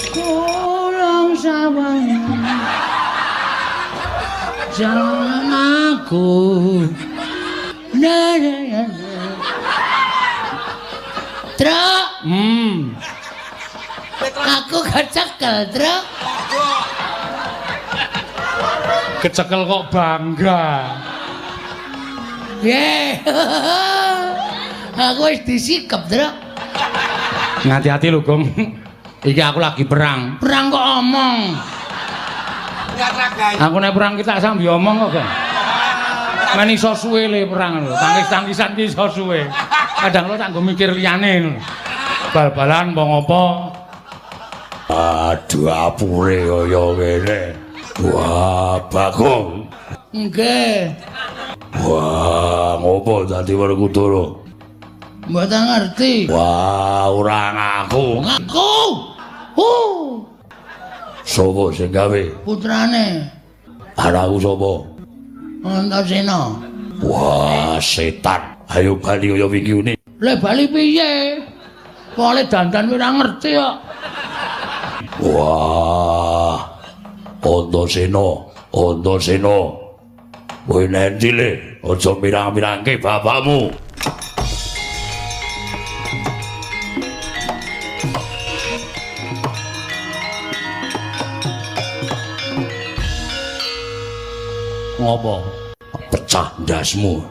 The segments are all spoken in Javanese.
Tolong sawang jangan aku Truk aku kecekel Truk kecekel kok bangga aku wis disikep Truk hati-hati lho Gong iki aku lagi perang kok omong aku nek perang kita sambi omong kok Gong men iso suwe le perang lho tangkis-tangkisan ki iso suwe kadang lo tak nggo mikir liyane lho bal-balan apa aduh apure kaya ngene wah Bagong nggih wah ngopo dadi Werkudara mboten ngerti wah ora ngaku sapa sing gawe putrane anakku sapa Antasena wah setan ayo bali kaya wingi uni le bali piye pole dandan ora ngerti kok wah Antasena kowe nendi le aja mirang-mirangke bapakmu ngopo pecah ndasmu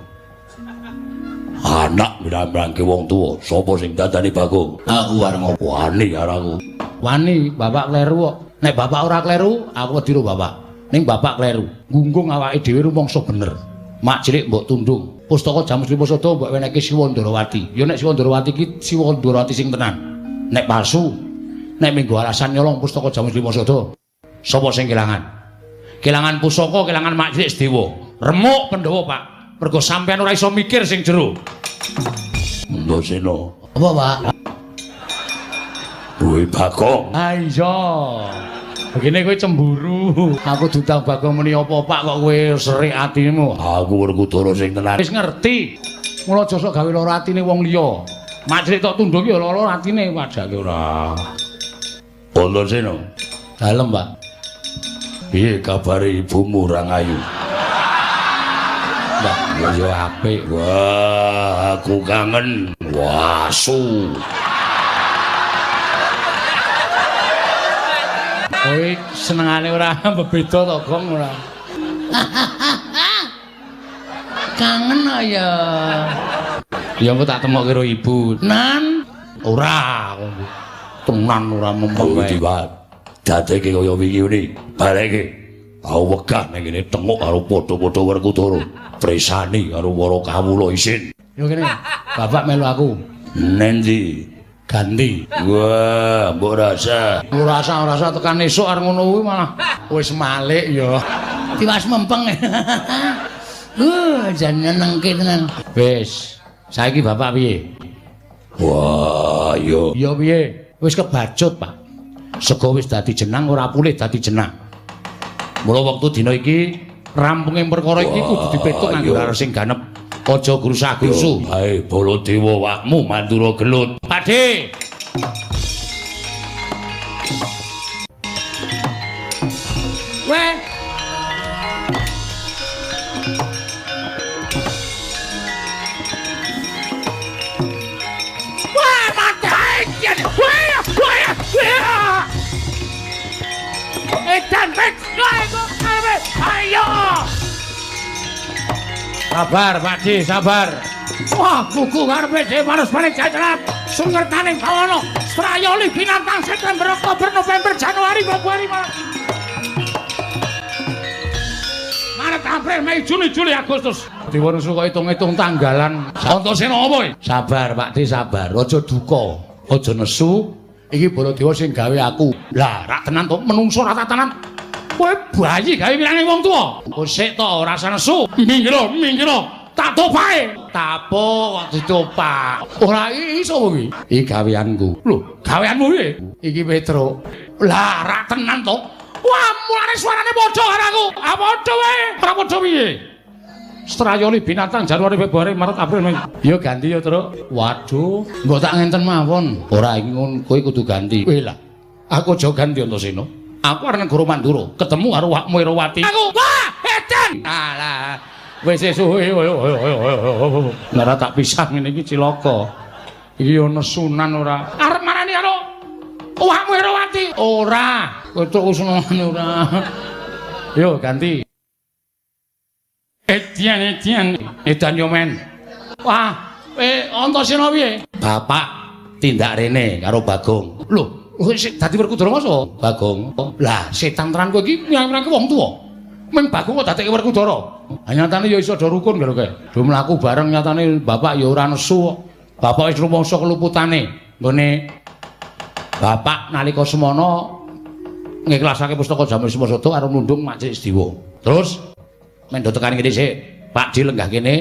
anak mirang-mirangke wong tuwa sapa sing dandani Bagong aku arep wani karo wani bapak kleru kok nek bapak ora kleru aku wedi bapak ning bapak kleru gunggung awake dhewe rumangsa bener mak cilik mbok tundung pustaka Jamus Liposada mbok wenehke Siwa Ndarawati ya nek Siwa Ndarawati iki Siwa Ndarawati sing tenan nek palsu nek minggu alasan nyolong pustaka Jamus Liposada sapa sing kelangan pusaka kelangan mak cilik Sedewa remuk Pandhawa Pak mergo sampean ora iso mikir sing jero Antasena apa Pak duwe Bagong ah iya begini kowe cemburu aku dudang Bagong muni apa Pak kok kowe serik atimu aku Werkudara sing tenan wis ngerti mula aja sok gawe lara atine wong liya mak cilik tok tunduk ya lara atine padake ora Antasena dalem Pak piye kabare ibumu Rangayu Mbak ya apik wah aku kangen wasu kowe senengane ora bebeda to Gong ora kangen ya ya engko tak temokke karo ibu nan ora tenan ora mempeng wae dadeke kaya wingi ngene baleke aku wegah ning kene tengok karo padha-padha Werkudara presani karo para kawula isin yo kene bapak melu aku nendi ganti wah mbok rasa ora usah tekan esuk arep ngono kuwi malah wis malik ya tiwas mempeng jan nyenengke tenan wis saiki bapak piye wah yo piye wis kebacut Pak sego wis dadi jenang ora pulih dadi jenang mula wektu dina iki rampunge perkara iki kudu dipetuk nganggo karo sing ganep aja grusah-grusu ae Baladewa wakmu mandura gelut Pakde weh wah mati edan weh ayo sabar Pakde sabar wah buku karepe dhewe manus paling jajaran sungertaning bawana strayoli binatang September Oktober November Januari Februari Maret April Mei Juni Juli Agustus diwon suka hitung-hitung tanggalan Antasena apa iki sabar Pakde sabar aja duka aja nesu iki Baladewa sing gawe aku lah rak tenan to menungso rata tenan kowe bayi gawe pirane wong tuwa sik to ora usah nesu minggir tak topae tapo kok ditopak ora iso kuwi iki gaweanku lho gaweanmu piye iki Petro lah ra tenan to wah mulane suarane padha karo aku apa padha wae ora padha piye strayoli binatang Januari Februari Maret April Mei ya ganti ya Truk waduh mbok tak ngenten mawon ora iki ngono kowe kudu ganti kowe lah Aku aja ganti Antasena. Aku arep negara Mandura, ketemu karo wakmu Irawati. Aku wah, edan. Alah, wis suwe. Ora tak pisah ngene iki cilaka. Iki ana sunan ora. Arep marani karo wakmu Irawati. Ora, kowe senengane ora. Yo ganti. Etian, edan yo men. Wah, Antasena piye? Bapak tindak rene karo Bagong. Lho, sik dadi Werkudara masa, Bagong. Lah, setan tenan kowe iki nyang-nyangke wong tuwa. Ming Bagong kok dadekke Werkudara. Nyatane ya iso do rukun karo kowe. Do mlaku bareng nyatane bapak ya ora nesu. Bapak wis rumangsa keluputane. Nggone bapak nalika semana ngiklasake pustaka Jamal Simasada karo nundung Mak Sediwa. Terus mendo tekan kene sik. Pak Di lenggah kene,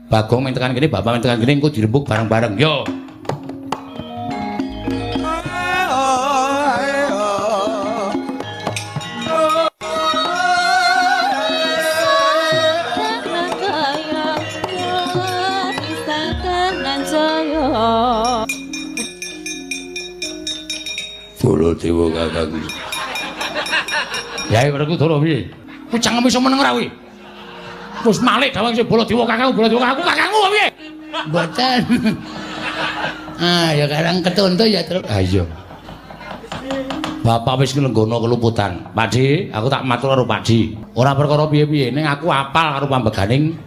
Bagong men tekan kene, bapak men tekan kene engko dirembuk bareng-bareng. Yo. Baladewa kakangku. Yai Werkudara piye? Ku cangkem iso meneng ora kuwi? Wis malik dawuh sing Baladewa kakangku kakangku piye? Mboten. Ya karang ketonto ya terus. Iya. Bapak wis nglenggono keluputan. Pakdi, aku tak matur karo Pakdi. Ora perkara piye-piye, ning aku apal karo pambeganing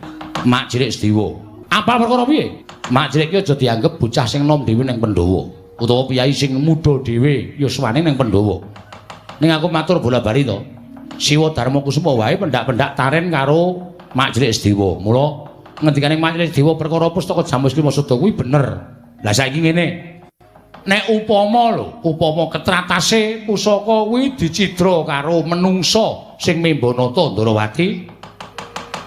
Mak Cilik Sediwa. Apal perkara piye? Mak Cilik ki aja dianggep bocah sing nom dhewe ning Pandhawa. Utawa piyai sing mudha dhewe ya suwane ning Pandhawa. Ning aku matur bola-bali to. Siwa Darma Kusuma wae pendak-pendak taren karo Mak Cilik Sediwa. Mula ngendikane Mak Cilik Sediwa perkara pustaka Jamal Simasada kuwi bener. Lah saiki ngene. Nek upama ketratase pusaka kuwi dicidra karo menungsa sing Membanata Ndarawati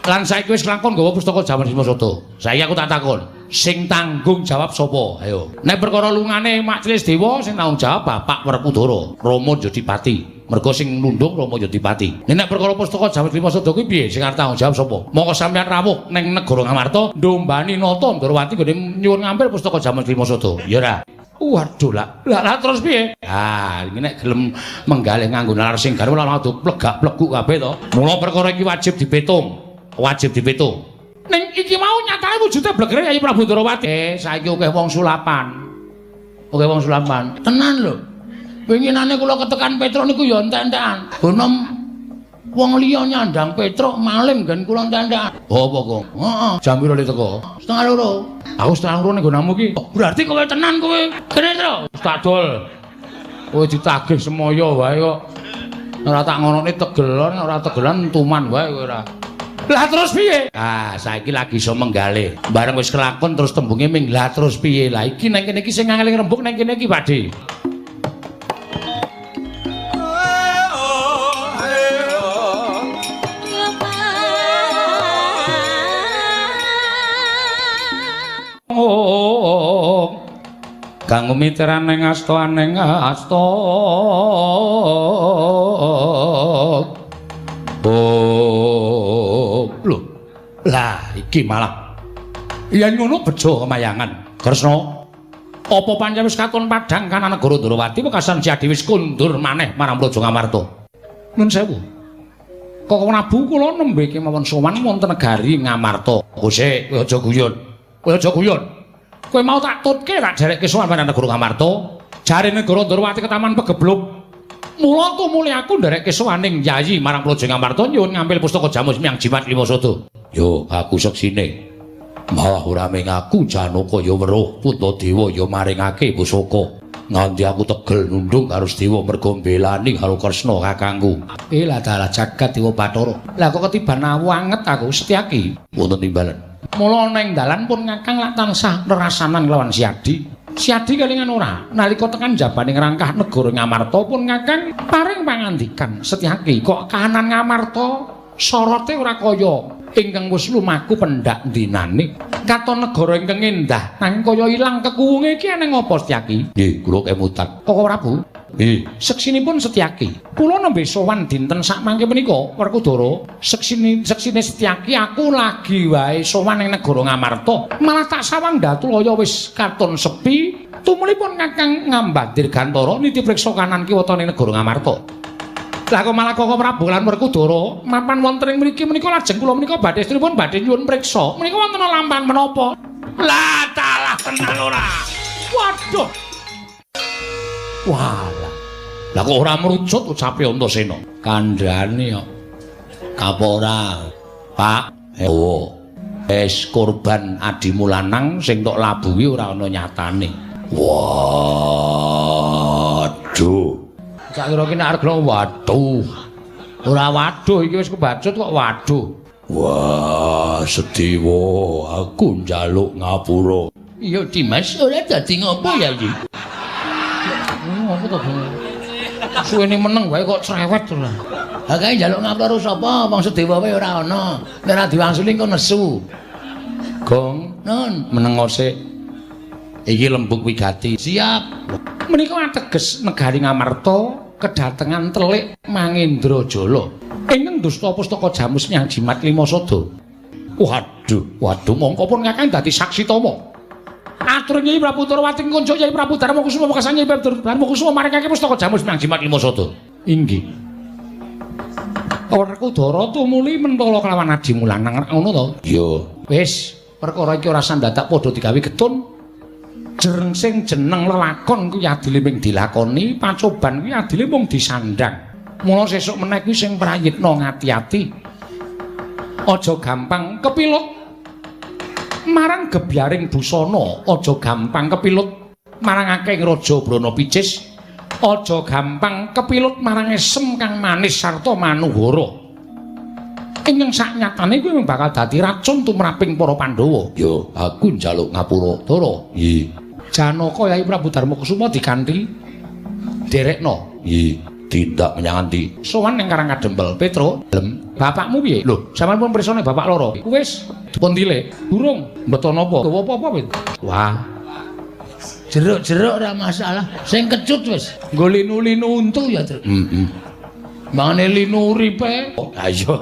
lan saiki wis kelakon nggawa pustaka Jamal Simasada. Saiki aku tak takon, sing tanggung jawab sapa? Ayo. Nek perkara lungane Mak Cilik Sediwa sing tanggung jawab Bapak Werkudara, Rama Jodipati. Mergo sing nundung Rama Jodipati. Nek perkara pustaka Jamal Simasada kuwi piye sing arep tanggung jawab sapa? Monggo sampeyan rawuh ning negara Ngamarta ndombani nata Ndarawati gone nyuwun ngambil pustaka Jamal Simasada. Ya ora? Waduh lah terus piye? Ah, iki nek gelem menggalih nganggo nalar sing garwa lan adu plegak-pleguk kabeh to. Mula perkara iki wajib dipetung. Wajib dipetung. Ning iki mau nyatane wujude blegere Kyai Prabu Ndarawati. Saiki akeh wong sulapan. Akeh wong sulapan. Tenan lho. Winginane kula ketekan Petruk niku ya entek-entekan. Bonom wong liya nyandang Petruk malim gen kula entek-entekan. Oh apa kok? Heeh. Jam piro le teko? 1:30. Aku 1:30 ning nggonanmu ki. Berarti kowe tenan kowe. Kene to. Tak dol. Kowe ditagih semaya wae kok. Ora tak ngonone tegelan, ora tegelan tuman wae kowe ora. Lah terus piye? Ah, saiki lagi iso menggalih. Bareng wis kelakon terus tembunge ming lah terus piye? Lah iki nang kene iki sing ngeling rembug nang kene iki, Pakde. Kang miteran ning asta ning asta. Lho. Lah iki malah yen ngono bejo kemayangan. Kresna, apa pancen wis katon padhang kana negara Ndarawati wekasan Siadi wis kundur maneh marang Praja Ngamarta. Nun sewu. Kok Prabu kula nembe kemawon sowan wonten negari Ngamarta. Gusik, kowe aja guyon. Kowe aja guyon. Kowe mau tak tutke tak derekke sowan marang negara Ngamarta. Jare negara Ndarawati ketaman pegebluk. Mula tumuli aku nderekke sowaning Yayi marang Praja Ngamarta nyuwun ngambil pustaka Jamus Miang Jimat Limasada. Yo, aku seksine. Malah ora mung aku Janaka ya weruh Puntadewa ya maringake pusaka. Nganti aku tegel nundung karo Sedewa mergo mbelani karo Kresna kakangku. Lah dalah jagat Dewa Bathara. Lah kok ketiban awu anget aku Setyaki. Wonten timbalan. Mula ning dalan pun Kakang lak tansah rerasanan lawan Siadi. Siadi kelingan ora. Nalika tekan jabaning rangkah negara Ngamarta pun Kakang paring pangandikan Setyaki. Kok kahanan Ngamarta sorote ora kaya ingkang wis lumaku pendak dinane. Katon negara ingkang endah nanging kaya ilang kekuwunge iki ana ngapa Setyaki? Nggih, kula kemutan. Kok Prabu? Nggih, seksinipun Setyaki. Kula nembe sowan dinten sak mangke menika Werkudara. Seksine Setyaki aku lagi wae sowan ning negara Ngamarta. Malah tak sawang Datulaya wis katon sepi. Tumulipun Kakang Ngambandir Gantara niti priksa kanan kiwatane negara Ngamarta. Lah kok malah Koko Prabu lan Werkudara mapan wonten ing mriki menika lajeng kula menika badhe stripun badhe nyuwun priksa. Menika wonten lampahan menapa? Lah talah tenan ora. Waduh. Walah. Lah kok ora merucut ucape Antasena. Kandhane kok. Kapora. Pak, wis korban adimu lanang sing tok labuhi ora ana nyatane. Waduh. Sakira ki nek arep waduh. Ora waduh iki wis kebacut kok waduh. Wah, Sedewa, aku njaluk ngapura. Iya, Dimas, ora dadi ngopo ya iki? Ngopo to, Bu? Suwene meneng wae kok cerewet to lah. Ha kae njaluk ngapura sapa? Wong Sedewa wae ora ana. Nek ora diwangsuli kok nesu. Gong, nun, meneng sik. Iki lembuk wigati. Siap. Menika ateges negari Ngamarta kedatengan telik Mangendrajala. Ingkang dusta pustaka Jamus Nyang Jimat Lima Sada. Waduh, mongko pun Kakang dadi saksi tama. Atur Nyai Prabu Tarawati kunjuk Nyai Prabu Darmakusuma wekasan Nyai Prabu Darmakusuma maringake pustaka Jamus Nyang Jimat Lima Sada. Inggih. Werkudara tumuli mentala kelawan adimu lanang ngono to? Iya. Wis, perkara iki ora sandadak padha digawe getun. Jereng sing jeneng lelakon kuwi adile mung dilakoni, pacoban kuwi adile mung disandang. Mula sesuk meneh kuwi sing prayitna ngati-ati. Aja gampang kepilut marang gebyaring busana, aja gampang kepilut marang akeh raja Brana Picis, aja gampang kepilut marang esem kang manis sarta manuhara. Ingkang saknyatane kuwi bakal dadi racun tumraping para Pandhawa. Yo, aku njaluk ngapura, Dara. Nggih. Janaka Yai Prabu Darmakusuma dikanthi derekno. Nggih. Tindak menyang ndi? Sowan ning Karang Kadempel, Petro. Lem, bapakmu piye? Lho, sampeyan pun prisane bapak loro. Wis, dipun tilih. Durung mbeto napa? Gawa apa-apa, Pit? Wah. Jeruk-jeruk ora masalah. Sing kecut wis. Nggo linu-linu untu ya, Tru. Mangane linu uripe. Ha iya.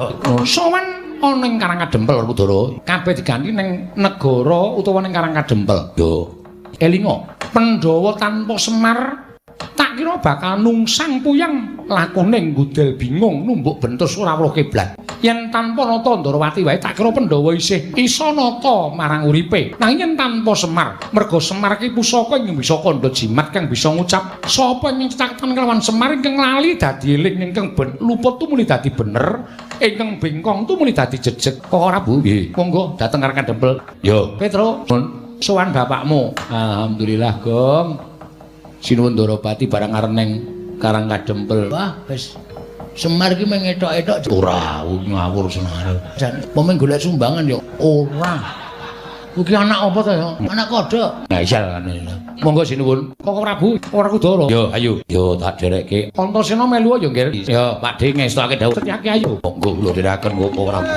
Sowan ana ning Karang Kadempel, Udara. Kabeh diganti ning negara utawa ning Karang Kadempel. Yo. Elinga, Pandhawa tanpa Semar tak kira bakal nungsang puyang lakone nggudel bingung numbuk bentus ora weruh kiblat. Yen tanpa nata Ndarawati wae tak kira Pandhawa isih isa nata marang uripe. Nanging yen tanpa Semar, merga Semar ki pusaka ing bisa kandha jimat kang bisa ngucap sapa ing cetakan kelawan Semar ingkang lali dadi eling ingkang luput tu muli dadi bener, ingkang bengkong tu muli dadi jejeg. Kok ora Bu? Nggih. Monggo dateng Karang Kadempel. Yo, Petro, sowan bapakmu. Alhamdulillah, Gong. Sinuwun Ndarawati barang arep ning Karang Kadempel. Wah, wis Semar ki mung etok-etok ora ngawur Semar. Jan pomeng golek sumbangan ya ora. Kuwi anak apa to ya? Anak kodhok. Nah, iya kan. Monggo sinuwun. Koko Prabu, Werkudara. Yo, ayo. Yo tak derekke. Antasena melu ya, Nggih. Ya, Pakde ngestake dawuh. Setyake ayo. Monggo kula dherekaken Koko Prabu.